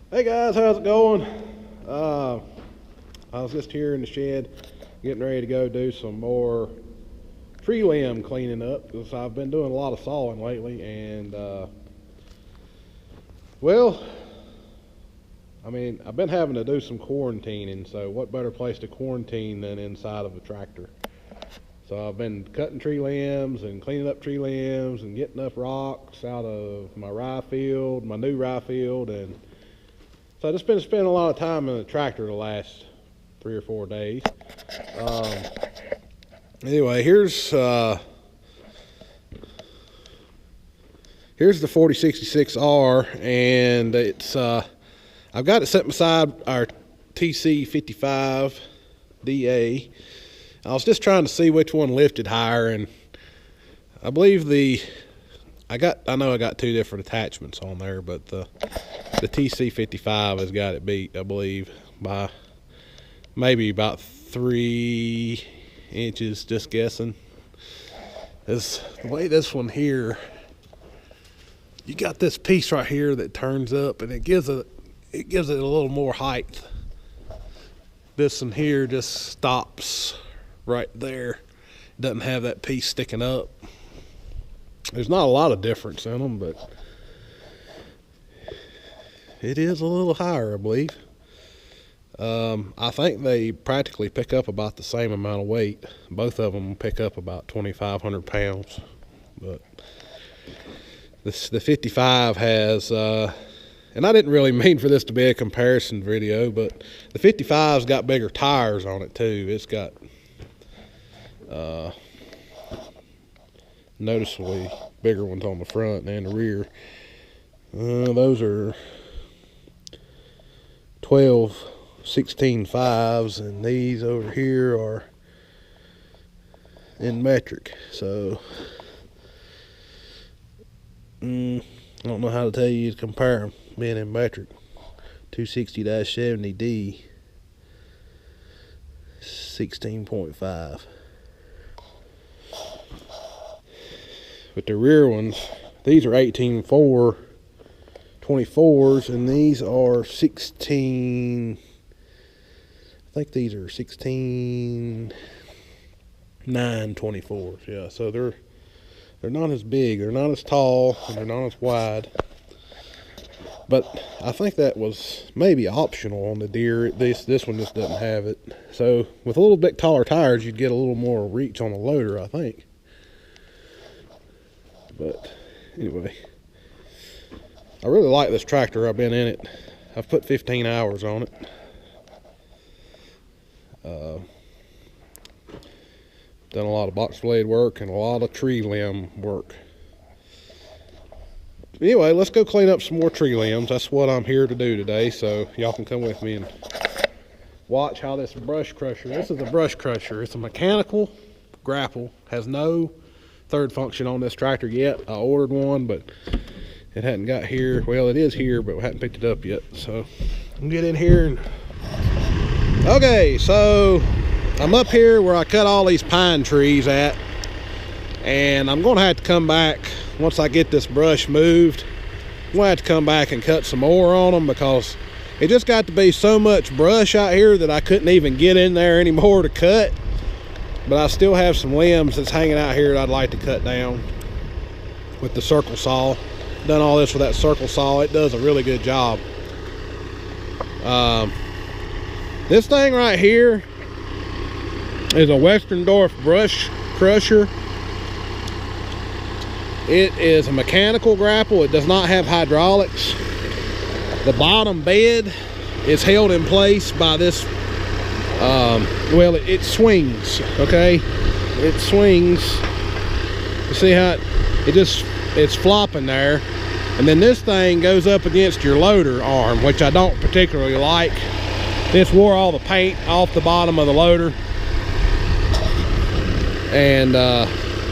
Hey guys, how's it going? I was just here in the shed getting ready to go do some more tree limb cleaning up because I've been doing a lot of sawing lately, and well, I mean, I've been having to do some quarantining, so what better place to quarantine than inside of a tractor? So I've been cutting tree limbs and cleaning up tree limbs and getting up rocks out of my rye field, my new rye field, and so I've just been spending a lot of time in the tractor the last 3 or 4 days. Anyway, here's the 4066R, and it's I've got it set beside our TC55 DA. I was just trying to see which one lifted higher, and I believe I know I got 2 different attachments on there, but the TC55 has got it beat, I believe, by maybe about 3 inches, just guessing. Is the way this one here, you got this piece right here that turns up, and it gives it a little more height. This one here just stops right there. Doesn't have that piece sticking up. There's not a lot of difference in them, but it is a little higher, I believe. I think they practically pick up about the same amount of weight. Both of them pick up about 2,500 pounds. But the 55 has, and I didn't really mean for this to be a comparison video, but the 55's got bigger tires on it too. It's got noticeably bigger ones on the front and the rear. Those are 12/16/5s, and these over here are in metric. So I don't know how to tell you to compare them being in metric. 260-70D 16.5. But the rear ones, these are 18/4 24s, and these are 16. I think these are 16/9 24s. Yeah, so they're not as big, they're not as tall, and they're not as wide. But I think that was maybe optional on the Deere. This one just doesn't have it. So with a little bit taller tires, you'd get a little more reach on the loader, I think. But anyway, I really like this tractor. I've been in it. I've put 15 hours on it. Done a lot of box blade work and a lot of tree limb work. Anyway, let's go clean up some more tree limbs. That's what I'm here to do today, so y'all can come with me and watch how this brush crusher, this is a brush crusher. It's a mechanical grapple, has no third function on this tractor yet. I ordered one, but it hadn't got here. Well, it is here, but we hadn't picked it up yet. So I'm get in here and okay, so I'm up here where I cut all these pine trees at, and I'm gonna have to come back once I get this brush moved. I'm gonna have to come back and cut some more on them because it just got to be so much brush out here that I couldn't even get in there anymore to cut. But I still have some limbs that's hanging out here that I'd like to cut down with the circle saw. Done all this with that circle saw. It does a really good job. This thing right here is a Westerndorf brush crusher. It is a mechanical grapple. It does not have hydraulics. The bottom bed is held in place by this well, it swings, okay? It swings. You see how it's flopping there. And then this thing goes up against your loader arm, which I don't particularly like. This wore all the paint off the bottom of the loader. And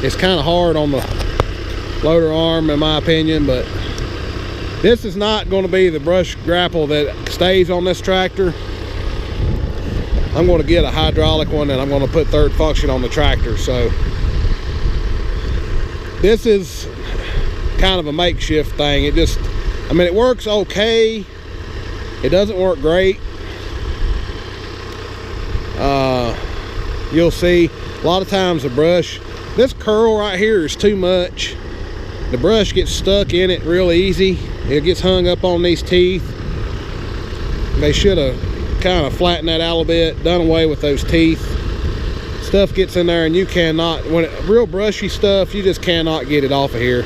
it's kind of hard on the loader arm in my opinion, but this is not going to be the brush grapple that stays on this tractor. I'm going to get a hydraulic one, and I'm going to put third function on the tractor. So this is kind of a makeshift thing. It just, I mean, it works okay, It doesn't work great. You'll see a lot of times the brush, this curl right here is too much. The brush gets stuck in it real easy. It gets hung up on these teeth. They should have kind of flattened that out a bit, done away with those teeth. Stuff gets in there and you cannot, when real brushy stuff, you just cannot get it off of here.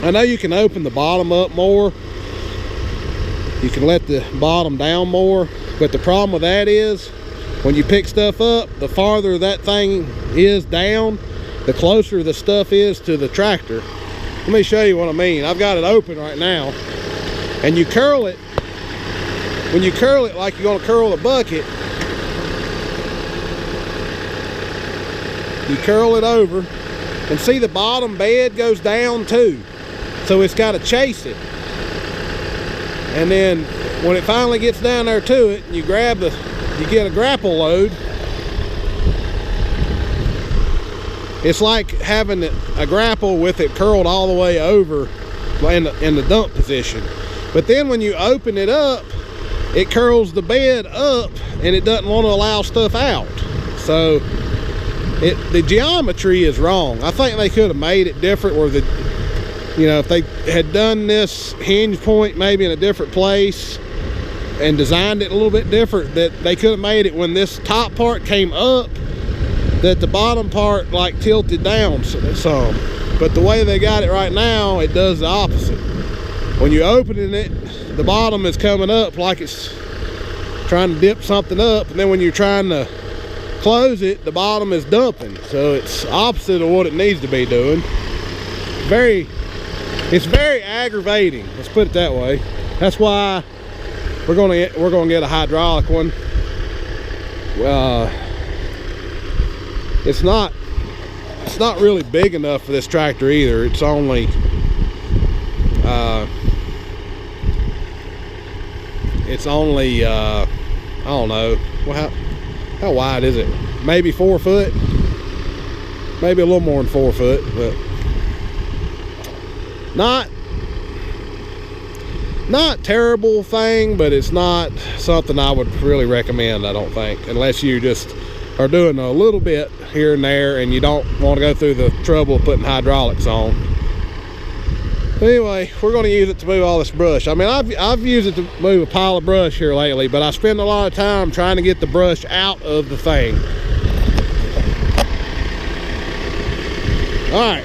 I know you can open the bottom up more. You can let the bottom down more, but the problem with that is when you pick stuff up, the farther that thing is down, the closer the stuff is to the tractor. Let me show you what I mean. I've got it open right now, and you curl it. When you curl it like you're gonna curl a bucket, you curl it over, and see the bottom bed goes down too. So it's got to chase it. And then when it finally gets down there to it, you grab the, you get a grapple load. It's like having a grapple with it curled all the way over in the dump position. But then when you open it up, it curls the bed up and it doesn't want to allow stuff out. So the geometry is wrong. I think they could have made it different, where you know, if they had done this hinge point maybe in a different place and designed it a little bit different, that they could have made it when this top part came up, that the bottom part like tilted down some. But the way they got it right now, it does the opposite. When you opening it, the bottom is coming up like it's trying to dip something up, and then when you're trying to close it, the bottom is dumping. So it's opposite of what it needs to be doing. It's very aggravating, let's put it that way. That's why we're gonna get a hydraulic one. It's not really big enough for this tractor either. It's only I don't know, well, how wide is it? Maybe 4 foot, maybe a little more than 4 foot, but not terrible thing, but it's not something I would really recommend, I don't think, unless you just are doing a little bit here and there and you don't want to go through the trouble of putting hydraulics on. Anyway, we're going to use it to move all this brush. I mean, I've used it to move a pile of brush here lately, but I spend a lot of time trying to get the brush out of the thing. All right.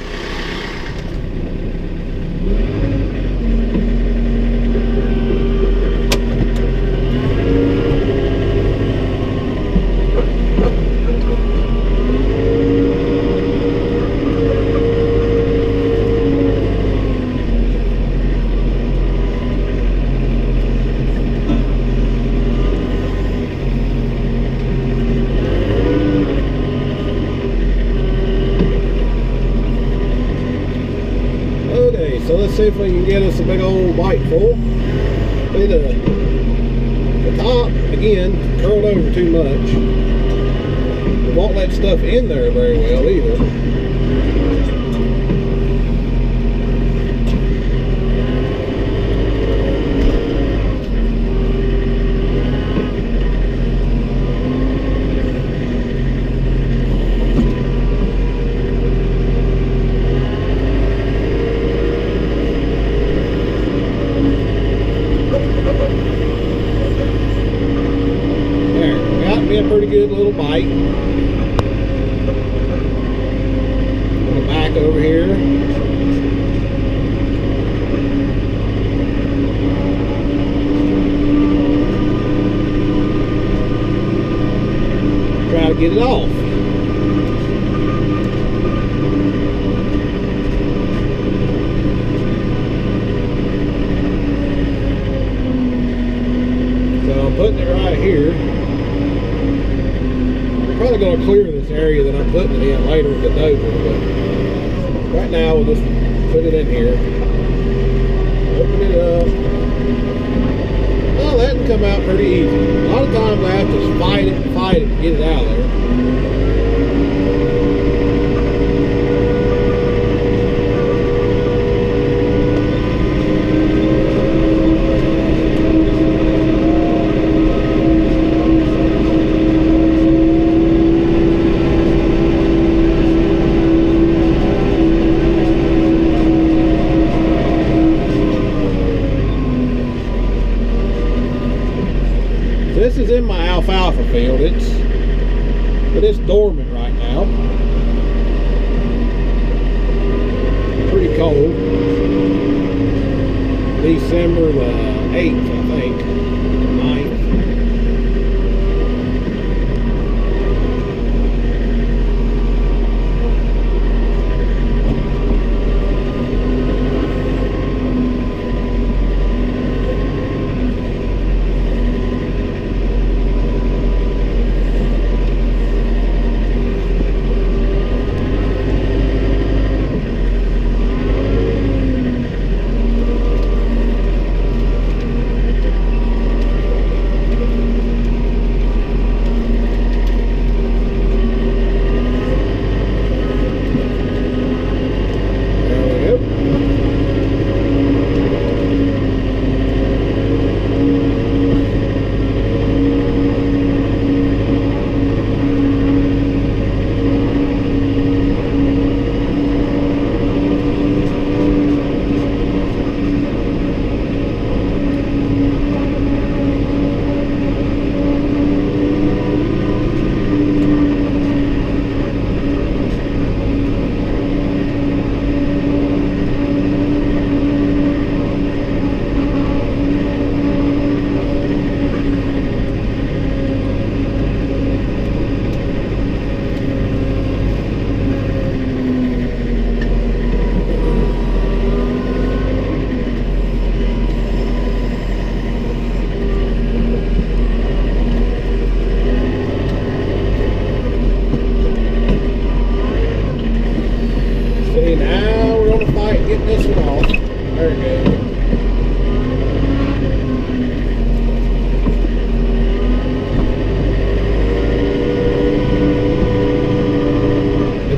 So let's see if we can get us a big old bite full. See the top, again, curled over too much. It won't let stuff in there very well either. Pretty good little bite. On the back over here. Try to get it off. So I'm putting it right here. Probably going to clear this area that I'm putting it in later with the dozer, but right now we'll just put it in here, open it up. Well, that can come out pretty easy. A lot of times I have to fight it to get it out of there. this is in my alfalfa field. But it's dormant right now. Pretty cold. December the 8th, I think. 9th.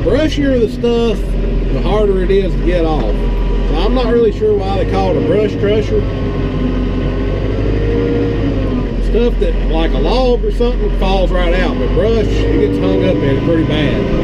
Brushier the stuff, the harder it is to get off. So I'm not really sure why they call it a brush crusher. Stuff that, like a log or something, falls right out, but brush, it gets hung up in it pretty bad.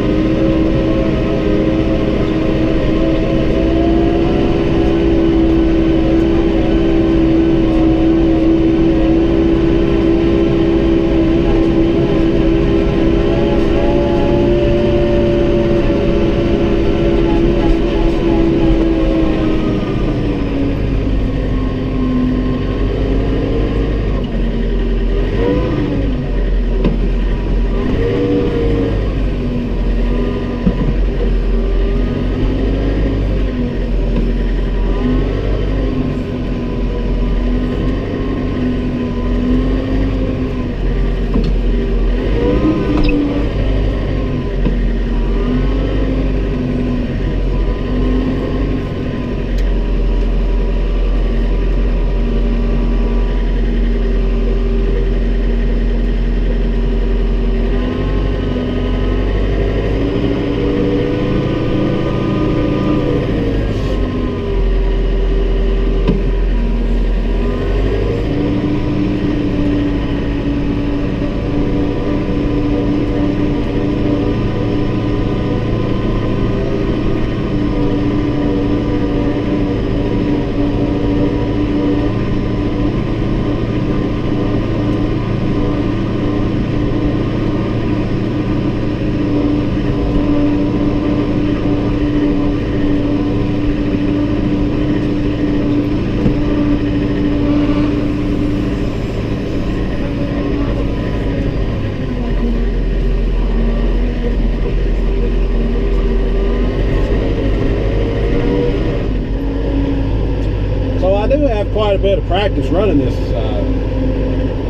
Quite a bit of practice running this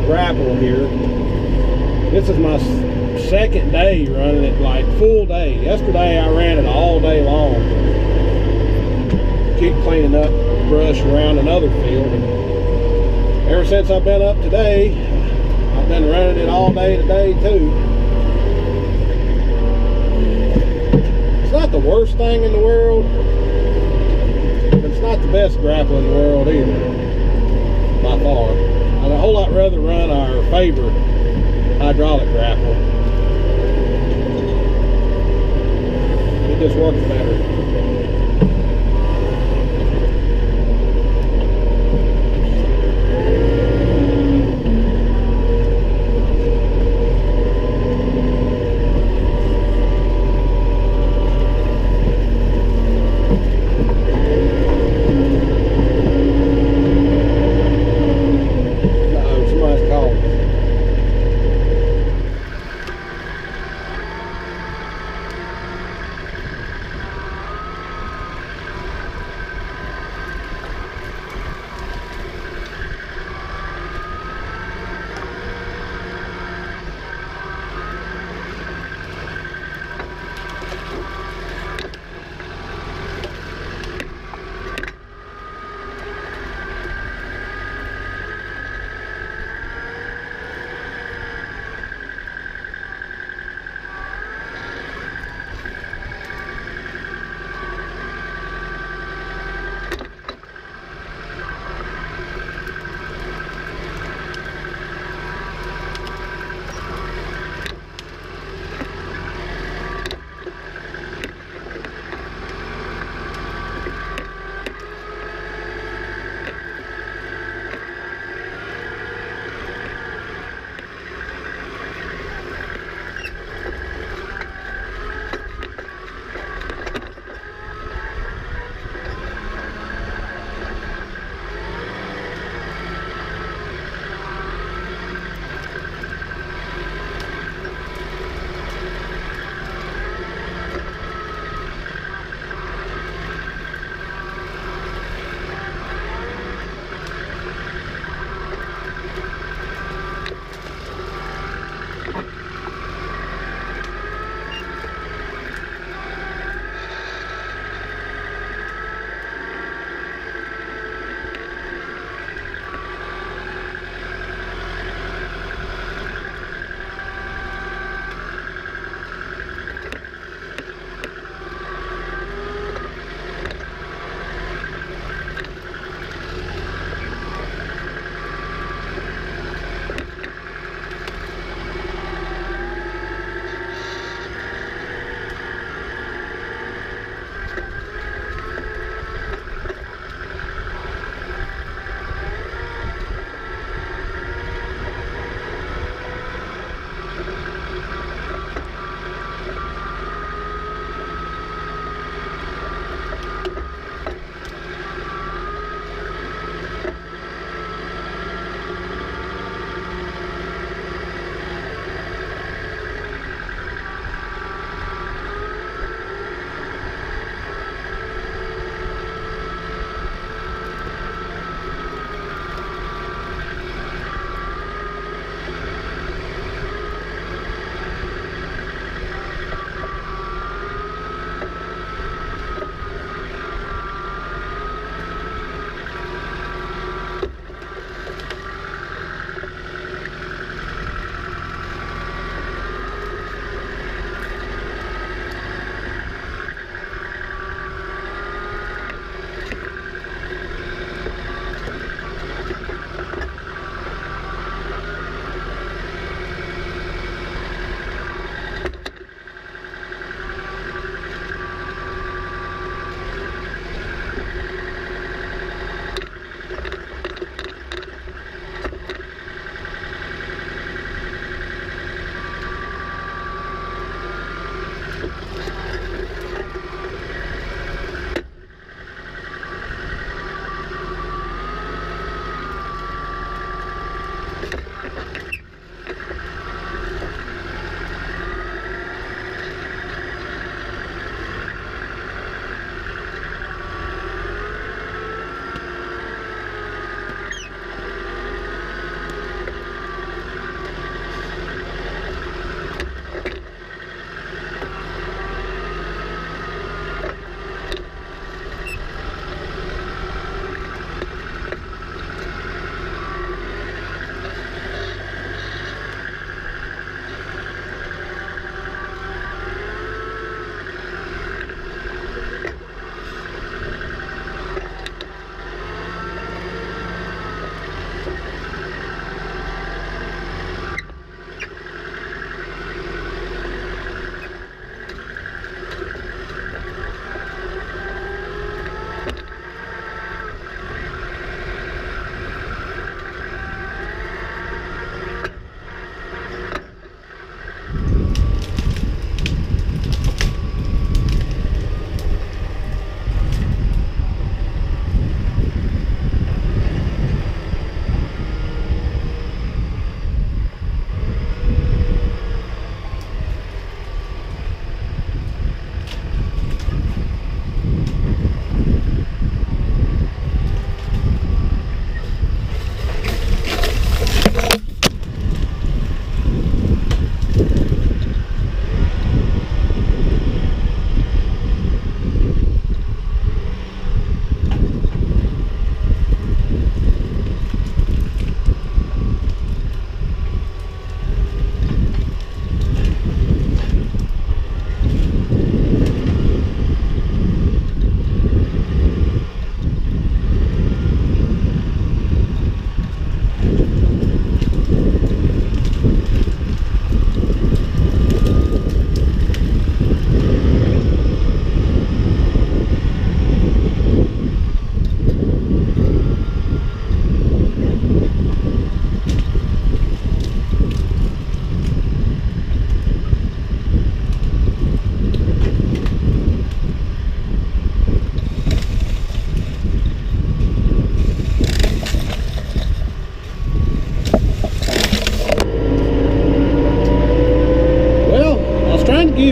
grapple here. This is my second day running it, like full day. Yesterday I ran it all day long. Keep cleaning up brush around another field. And ever since I've been up today, I've been running it all day today too. It's not the worst thing in the world, but it's not the best grapple in the world either. By far. I'd a whole lot rather run our favorite hydraulic grapple. It just works better.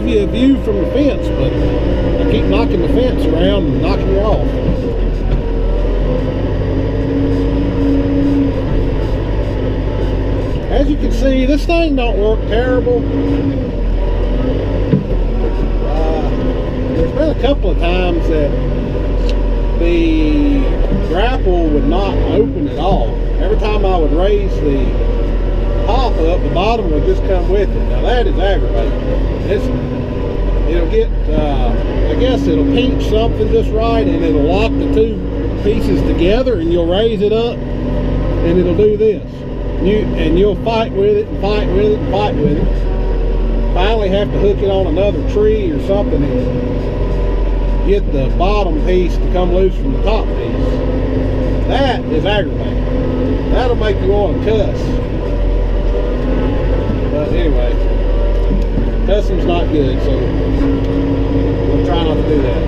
give you a view from the fence, but I keep knocking the fence around and knocking you off. As you can see, this thing don't work terrible. There's been a couple of times that the grapple would not open at all. Every time I would raise the top up, the bottom would just come with it. Now that is aggravating. It'll get, I guess it'll pinch something just right, and it'll lock the two pieces together, and you'll raise it up, and it'll do this. You'll fight with it, and fight with it, and fight with it. Finally have to hook it on another tree or something and get the bottom piece to come loose from the top piece. That is aggravating. That'll make you want to cuss. But anyway, cussing's not good, so we'll try not to do that.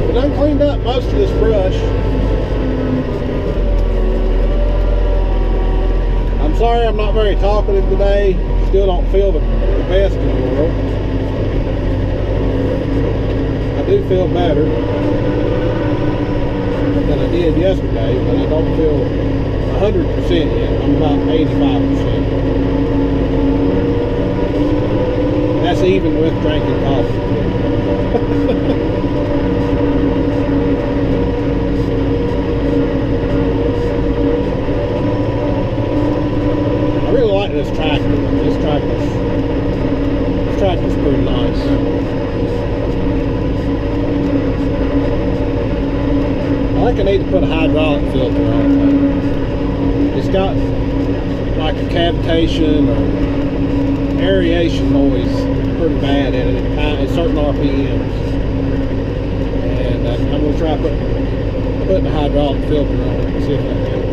But I cleaned up most of this brush. I'm sorry I'm not very talkative today. Still don't feel the best in the world. I do feel better than I did yesterday, but I don't feel 100% yet. I'm about 85%. That's even with drinking coffee. I really like this tractor. This tractor's pretty nice. I think I need to put a hydraulic filter on it. It's got like a cavitation or aeration noise pretty bad in it at certain RPMs. And I'm going to try putting a hydraulic filter on it and see if that helps.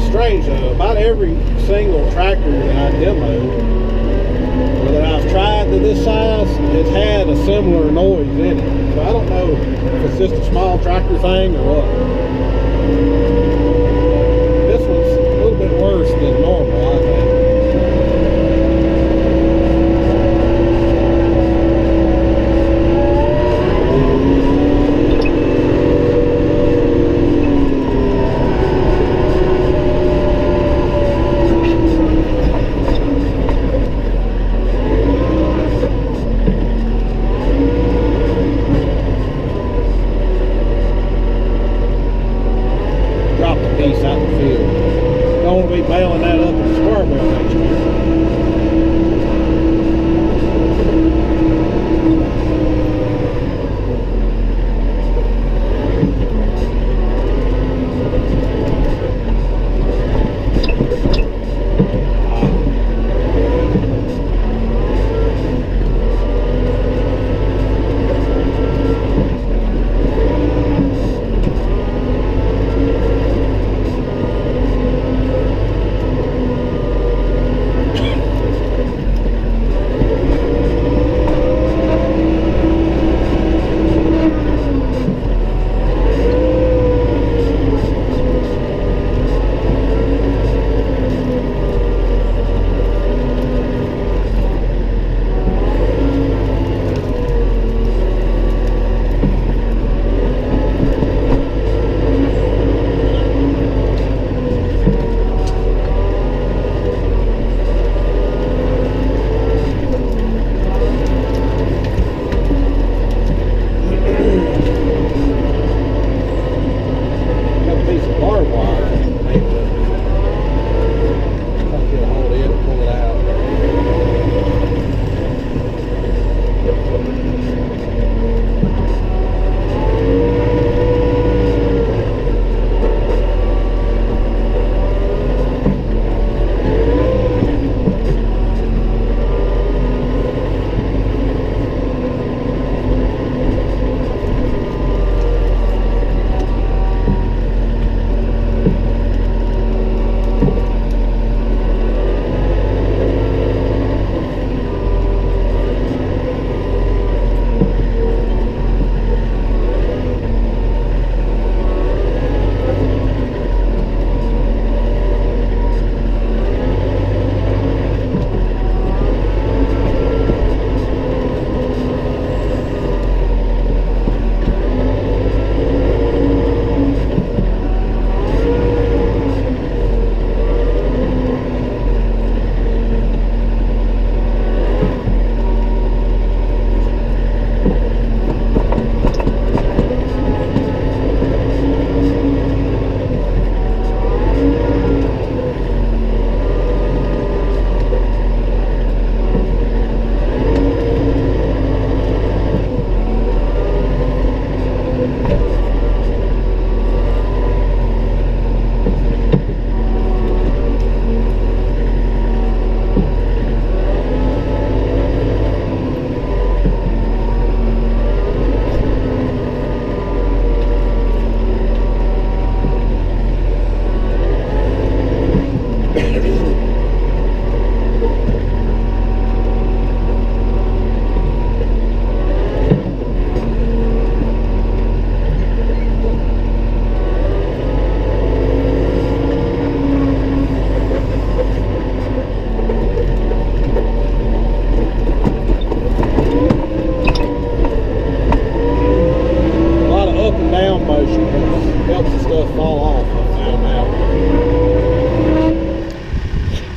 Strange though, about every single tractor that I demoed, or that I've tried to this size, has had a similar noise in it. So I don't know if it's just a small tractor thing or what. This one's a little bit worse than normal, I think. Bailing that up in the square barrel next year.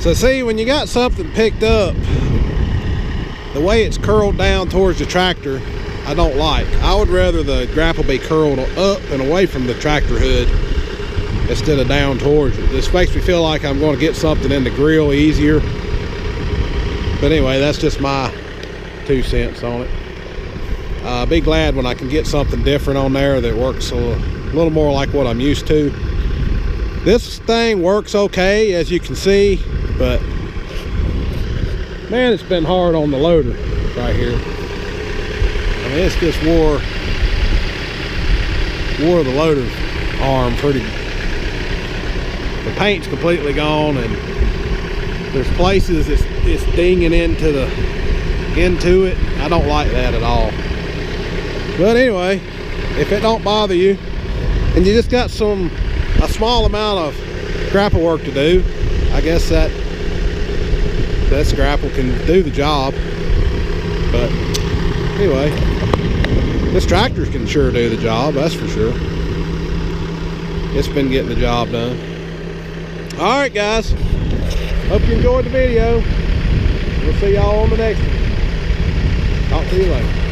So see, when you got something picked up, the way it's curled down towards the tractor, I don't like. I would rather the grapple be curled up and away from the tractor hood instead of down towards it. This makes me feel like I'm going to get something in the grill easier. But anyway, that's just my 2 cents on it. Be glad when I can get something different on there that works a little more like what I'm used to. This thing works okay, as you can see, but man, it's been hard on the loader right here. I mean, it's just wore the loader arm pretty. The paint's completely gone, and there's places it's dinging into it. I don't like that at all. But anyway, if it don't bother you, and you just got a small amount of grapple work to do, I guess that grapple can do the job. But anyway, this tractor can sure do the job, that's for sure. It's been getting the job done. All right, guys, hope you enjoyed the video. We'll see y'all on the next one. Talk to you later.